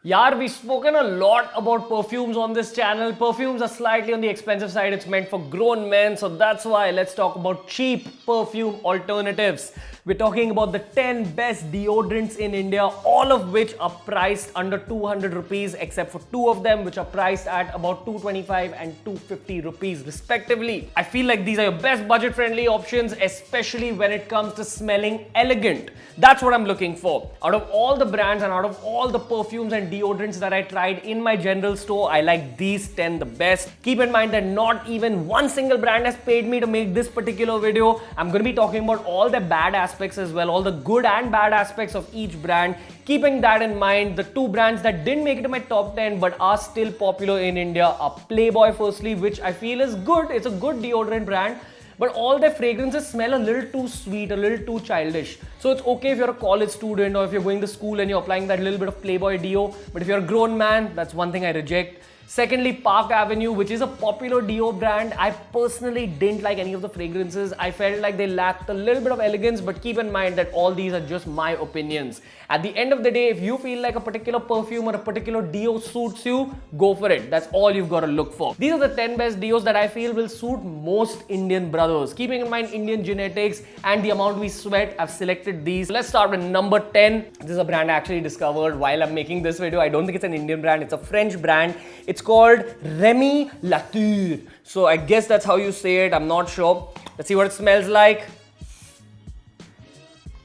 Yaar, we've spoken a lot about perfumes on this channel. Perfumes are slightly on the expensive side. It's meant for grown men, so that's why let's talk about cheap perfume alternatives. We're talking about the 10 best deodorants in India, all of which are priced under 200 rupees, except for two of them, which are priced at about 225 and 250 rupees respectively. I feel like these are your best budget-friendly options, especially when it comes to smelling elegant. That's what I'm looking for. Out of all the brands and out of all the perfumes and deodorants that I tried in my general store, I like these 10 the best. Keep in mind that not even one single brand has paid me to make this particular video. I'm going to be talking about all the bad aspects as well, all the good and bad aspects of each brand. Keeping that in mind, the two brands that didn't make it to my top 10 but are still popular in India are Playboy firstly, which I feel is good. It's a good deodorant brand. But all their fragrances smell a little too sweet, a little too childish. So it's okay if you're a college student or if you're going to school and you're applying that little bit of Playboy deo. But if you're a grown man, that's one thing I reject. Secondly, Park Avenue, which is a popular deo brand. I personally didn't like any of the fragrances. I felt like they lacked a little bit of elegance, but keep in mind that all these are just my opinions. At the end of the day, if you feel like a particular perfume or a particular deo suits you, go for it. That's all you've got to look for. These are the 10 best deos that I feel will suit most Indian brothers. Keeping in mind Indian genetics and the amount we sweat, I've selected these. Let's start with number 10. This is a brand I actually discovered while I'm making this video. I don't think it's an Indian brand. It's a French brand. It's called Remy Latour. So I guess that's how you say it. I'm not sure. Let's see what it smells like.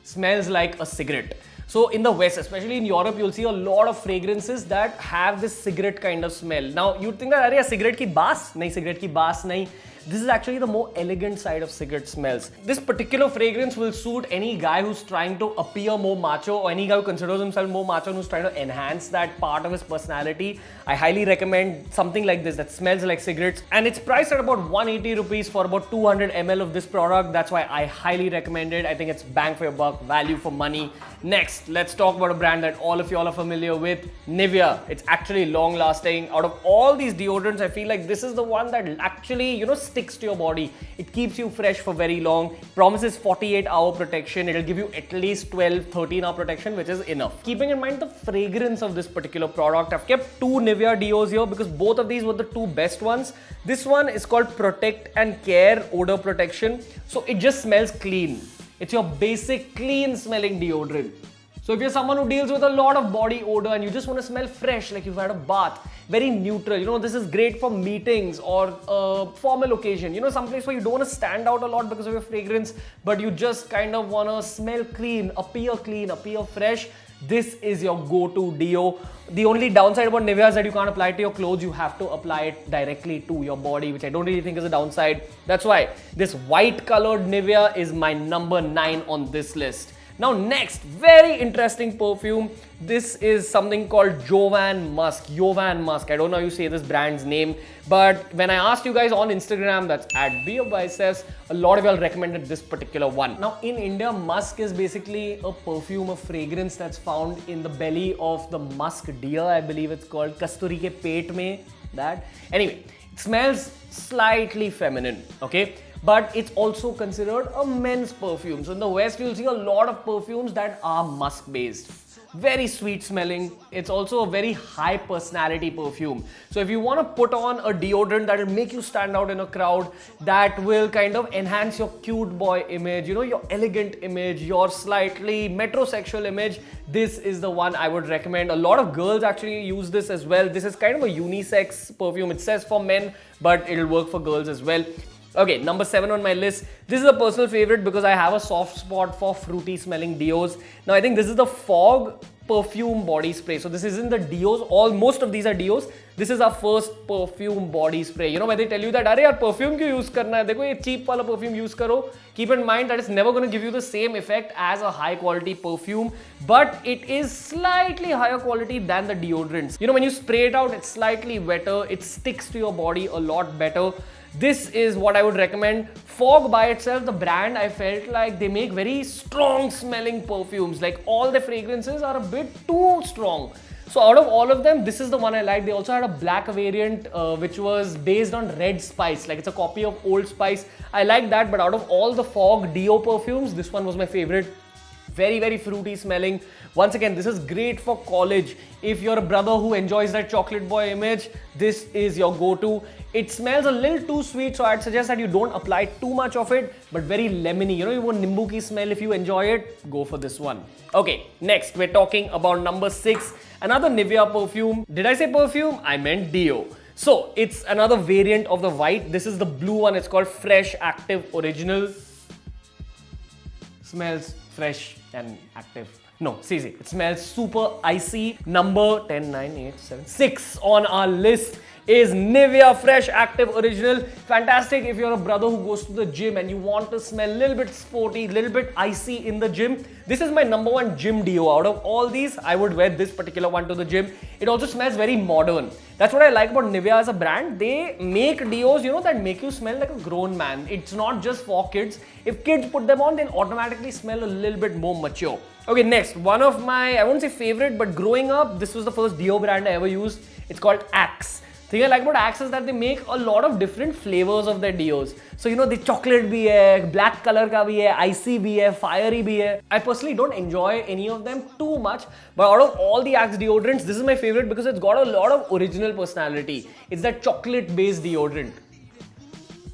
Smells like a cigarette. So in the West, especially in Europe, you'll see a lot of fragrances that have this cigarette kind of smell. Now you'd think that, "Arey, cigarette ki baas?" Nahi, cigarette ki baas nahi. This is actually the more elegant side of cigarette smells. This particular fragrance will suit any guy who's trying to appear more macho or any guy who considers himself more macho and who's trying to enhance that part of his personality. I highly recommend something like this that smells like cigarettes, and it's priced at about 180 rupees for about 200 ml of this product. That's why I highly recommend it. I think it's bang for your buck, value for money. Next, let's talk about a brand that all of y'all are familiar with, Nivea. It's actually long lasting. Out of all these deodorants, I feel like this is the one that actually, sticks to your body. It keeps you fresh for very long. Promises 48-hour protection. It'll give you at least 12, 13-hour protection, which is enough. Keeping in mind the fragrance of this particular product, I've kept two Nivea deos here because both of these were the two best ones. This one is called Protect and Care Odor Protection. So it just smells clean. It's your basic clean smelling deodorant. So if you're someone who deals with a lot of body odor and you just want to smell fresh, like you've had a bath, very neutral, this is great for meetings or a formal occasion, some place where you don't want to stand out a lot because of your fragrance, but you just kind of want to smell clean, appear fresh. This is your go-to deo. The only downside about Nivea is that you can't apply it to your clothes. You have to apply it directly to your body, which I don't really think is a downside. That's why this white colored Nivea is my number 9 on this list. Now next, very interesting perfume. This is something called Jovan musk. Jovan musk. I don't know how you say this brand's name, but when I asked you guys on Instagram, that's at BeerBiceps, a lot of y'all recommended this particular one. Now in India, musk is basically a perfume, a fragrance that's found in the belly of the musk deer. I believe it's called Kasturi ke peet mein, that. Anyway, it smells slightly feminine, okay? But it's also considered a men's perfume. So in the West, you'll see a lot of perfumes that are musk based. Very sweet smelling. It's also a very high personality perfume. So if you want to put on a deodorant that will make you stand out in a crowd, that will kind of enhance your cute boy image, your elegant image, your slightly metrosexual image, this is the one I would recommend. A lot of girls actually use this as well. This is kind of a unisex perfume. It says for men, but it'll work for girls as well. Okay, number 7 on my list. This is a personal favorite because I have a soft spot for fruity smelling deos. Now I think this is the Fogg perfume body spray. So this isn't the deos. Most of these are deos. This is our first perfume body spray. When they tell you that, "Arey yaar, perfume kyun use karna hai? Dekho, ye cheap wala perfume use karo." Keep in mind that it's never going to give you the same effect as a high quality perfume, but it is slightly higher quality than the deodorants. When you spray it out, it's slightly wetter. It sticks to your body a lot better. This is what I would recommend. Fogg by itself, the brand, I felt like they make very strong smelling perfumes. Like all the fragrances are a bit too strong. So out of all of them, this is the one I like. They also had a black variant which was based on Red Spice. Like it's a copy of Old Spice. I like that, but out of all the Fogg deo perfumes, this one was my favorite. Very, very fruity smelling. Once again, this is great for college. If you're a brother who enjoys that chocolate boy image, this is your go-to. It smells a little too sweet, so I'd suggest that you don't apply too much of it, but very lemony. You know, you want nimbu ki smell. If you enjoy it, go for this one. Okay, next we're talking about number 6, another Nivea perfume. Did I say perfume? I meant deo. So it's another variant of the white. This is the blue one. It's called Fresh Active Original. Smells fresh and active. No, seriously, it smells super icy. Number 10, 9, 8, 7, 6 on our list is Nivea Fresh Active Original. Fantastic if you're a brother who goes to the gym and you want to smell a little bit sporty, little bit icy in the gym. This is my number 1 gym deo. Out of all these, I would wear this particular one to the gym. It also smells very modern. That's what I like about Nivea as a brand. They make deos, you know, that make you smell like a grown man. It's not just for kids. If kids put them on, they'll automatically smell a little bit more mature. Okay, next, one of my, I won't say favorite, but growing up, this was the first deo brand I ever used. It's called Axe. The thing I like about Axe is that they make a lot of different flavors of their deos. So, you know, the chocolate bhi hai, black color ka bhi hai, icy bhi hai, fiery bhi hai. I personally don't enjoy any of them too much, but out of all the Axe deodorants, this is my favorite because it's got a lot of original personality. It's that chocolate-based deodorant.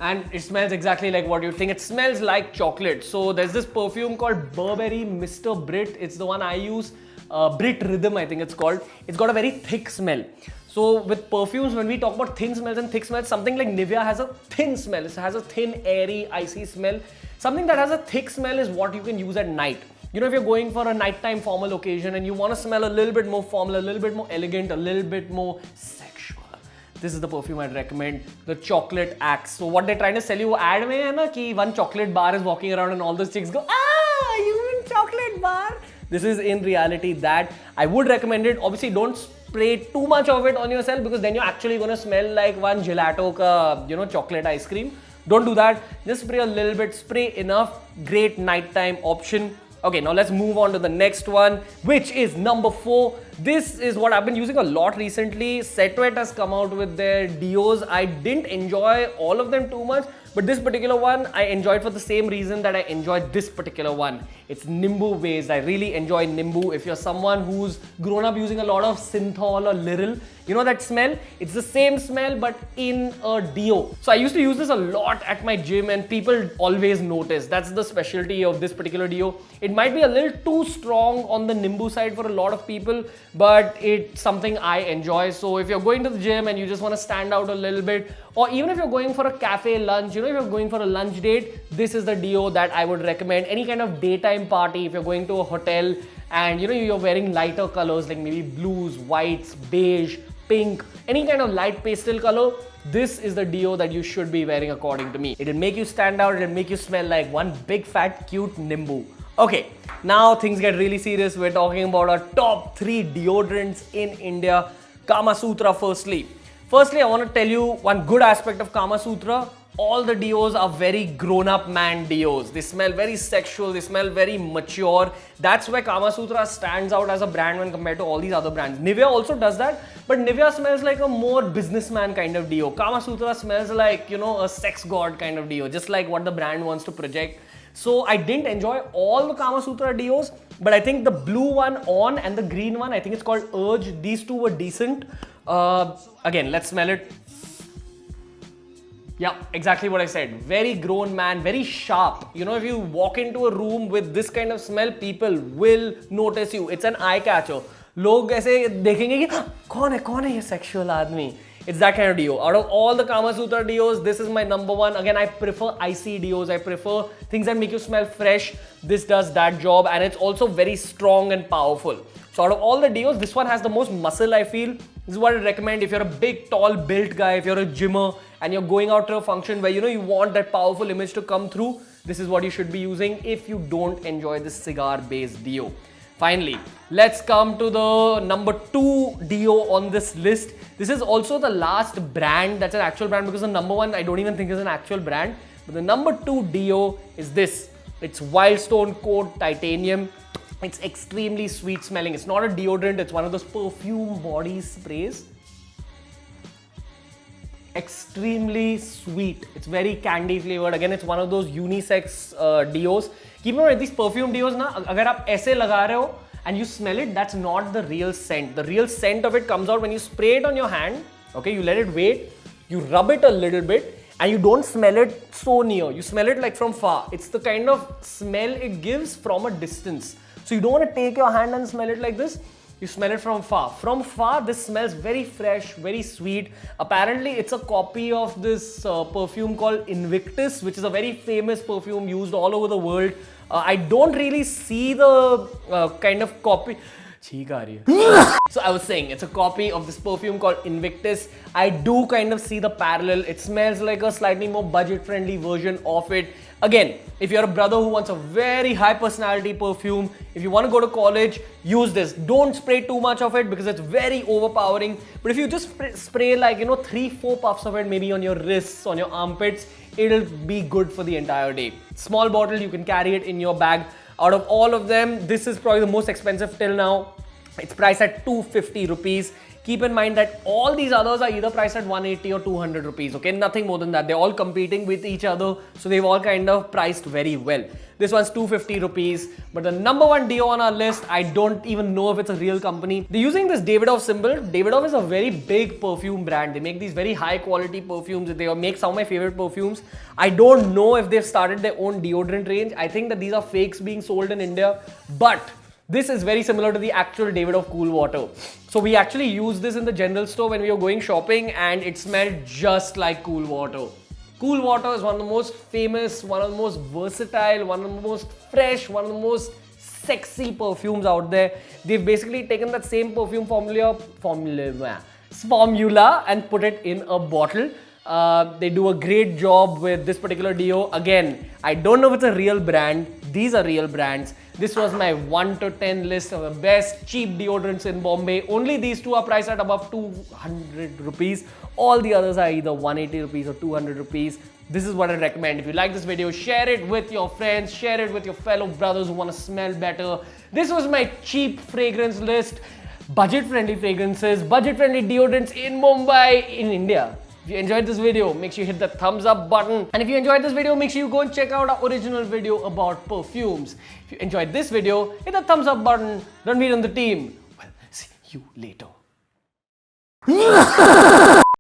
And it smells exactly like what you think. It smells like chocolate. So there's this perfume called Burberry Mr. Brit. It's the one I use. Brit Rhythm, I think it's called. It's got a very thick smell. So with perfumes, when we talk about thin smells and thick smells, something like Nivea has a thin smell. It has a thin, airy, icy smell. Something that has a thick smell is what you can use at night. You know, if you're going for a nighttime formal occasion and you want to smell a little bit more formal, a little bit more elegant, a little bit more sexual, this is the perfume I'd recommend, the Chocolate Axe. So what they're trying to sell you ad mein hai na ki one chocolate bar is walking around and all those chicks go, ah, you mean chocolate bar? This is in reality that. I would recommend it. Obviously, don't spray too much of it on yourself because then you're actually going to smell like one gelato ka, you know, chocolate ice cream. Don't do that. Just spray a little bit, spray enough. Great nighttime option. Okay, now let's move on to the next one, which is number 4. This is what I've been using a lot recently. Setwet has come out with their deos. I didn't enjoy all of them too much, but this particular one I enjoyed for the same reason that I enjoyed this particular one. It's Nimbu based. I really enjoy Nimbu. If you're someone who's grown up using a lot of synthol or Lyril, you know that smell? It's the same smell but in a deo. So I used to use this a lot at my gym and people always notice. That's the specialty of this particular deo. It might be a little too strong on the Nimbu side for a lot of people, but it's something I enjoy. So if you're going to the gym and you just want to stand out a little bit, or even if you're going for a cafe lunch, you know, if you're going for a lunch date, this is the deo that I would recommend. Any kind of daytime party, if you're going to a hotel and you know you're wearing lighter colors like maybe blues, whites, beige, pink, any kind of light pastel color, this is the deo that you should be wearing according to me. It'll make you stand out, it'll make you smell like one big fat cute Nimbu. Okay, now things get really serious. We're talking about our top 3 deodorants in India. Kamasutra firstly, I want to tell you one good aspect of Kamasutra. All the deos are very grown-up man deos. They smell very sexual, they smell very mature. That's where Kamasutra stands out as a brand when compared to all these other brands. Nivea also does that, but Nivea smells like a more businessman kind of deo. Kamasutra smells like, you know, a sex god kind of deo, just like what the brand wants to project. So I didn't enjoy all the Kamasutra deos, but I think the blue one on and the green one, I think it's called Urge, these two were decent. Again, let's smell it. Yeah, exactly what I said. Very grown man, very sharp. You know, if you walk into a room with this kind of smell, people will notice you. It's an eye catcher. Log ऐसे देखेंगे कि कौन है ये sexual आदमी? It's that kind of deo. Out of all the Kamasutra deos, this is my number 1. Again, I prefer icy deos. I prefer things that make you smell fresh. This does that job and it's also very strong and powerful. So out of all the deos, this one has the most muscle, I feel. This is what I recommend if you're a big, tall, built guy, if you're a gymmer and you're going out to a function where you know you want that powerful image to come through, this is what you should be using if you don't enjoy this cigar-based deo. Finally, let's come to the number 2 deo on this list. This is also the last brand that's an actual brand because the number 1 I don't even think is an actual brand. But the number 2 deo is this. It's Wildstone Coat Titanium. It's extremely sweet smelling. It's not a deodorant, it's one of those perfume body sprays. extremely sweet. It's very candy flavored. Again, it's one of those unisex deos. Keep in mind, these perfume deos na, agar aap aise laga rahe ho and you smell it, that's not the real scent. The real scent of it comes out when you spray it on your hand. Okay, you let it wait, you rub it a little bit, and you don't smell it so near. You smell it like from far. It's the kind of smell it gives from a distance. So you don't want to take your hand and smell it like this. You smell it from far. From far, this smells very fresh, very sweet. Apparently, it's a copy of this perfume called Invictus, which is a very famous perfume used all over the world. I don't really see the kind of copy. So I was saying, it's a copy of this perfume called Invictus. I do kind of see the parallel. It smells like a slightly more budget-friendly version of it. Again, if you're a brother who wants a very high personality perfume, if you want to go to college, use this. Don't spray too much of it because it's very overpowering. But if you just spray like, 3-4 puffs of it, maybe on your wrists, on your armpits, it'll be good for the entire day. Small bottle, you can carry it in your bag. Out of all of them, this is probably the most expensive till now. It's priced at 250 rupees. Keep in mind that all these others are either priced at 180 or 200 rupees, okay? Nothing more than that. They're all competing with each other, so they've all kind of priced very well. This one's 250 rupees, but the number one deo on our list, I don't even know if it's a real company. They're using this Davidoff symbol. Davidoff is a very big perfume brand. They make these very high quality perfumes. They make some of my favorite perfumes. I don't know if they've started their own deodorant range. I think that these are fakes being sold in India, but this is very similar to the actual Davidoff Cool Water. So we actually used this in the general store when we were going shopping and it smelled just like Cool Water. Cool Water is one of the most famous, one of the most versatile, one of the most fresh, one of the most sexy perfumes out there. They've basically taken that same perfume formula and put it in a bottle. They do a great job with this particular deo. Again, I don't know if it's a real brand. These are real brands. This was my 1 to 10 list of the best cheap deodorants in Bombay. Only these two are priced at above 200 rupees. All the others are either 180 rupees or 200 rupees. This is what I recommend. If you like this video, share it with your friends, share it with your fellow brothers who want to smell better. This was my cheap fragrance list. Budget-friendly fragrances, budget-friendly deodorants in Mumbai, in India. If you enjoyed this video, make sure you hit the thumbs up button. And if you enjoyed this video, make sure you go and check out our original video about perfumes. If you enjoyed this video, hit the thumbs up button. Ranveer and the team. Well, see you later.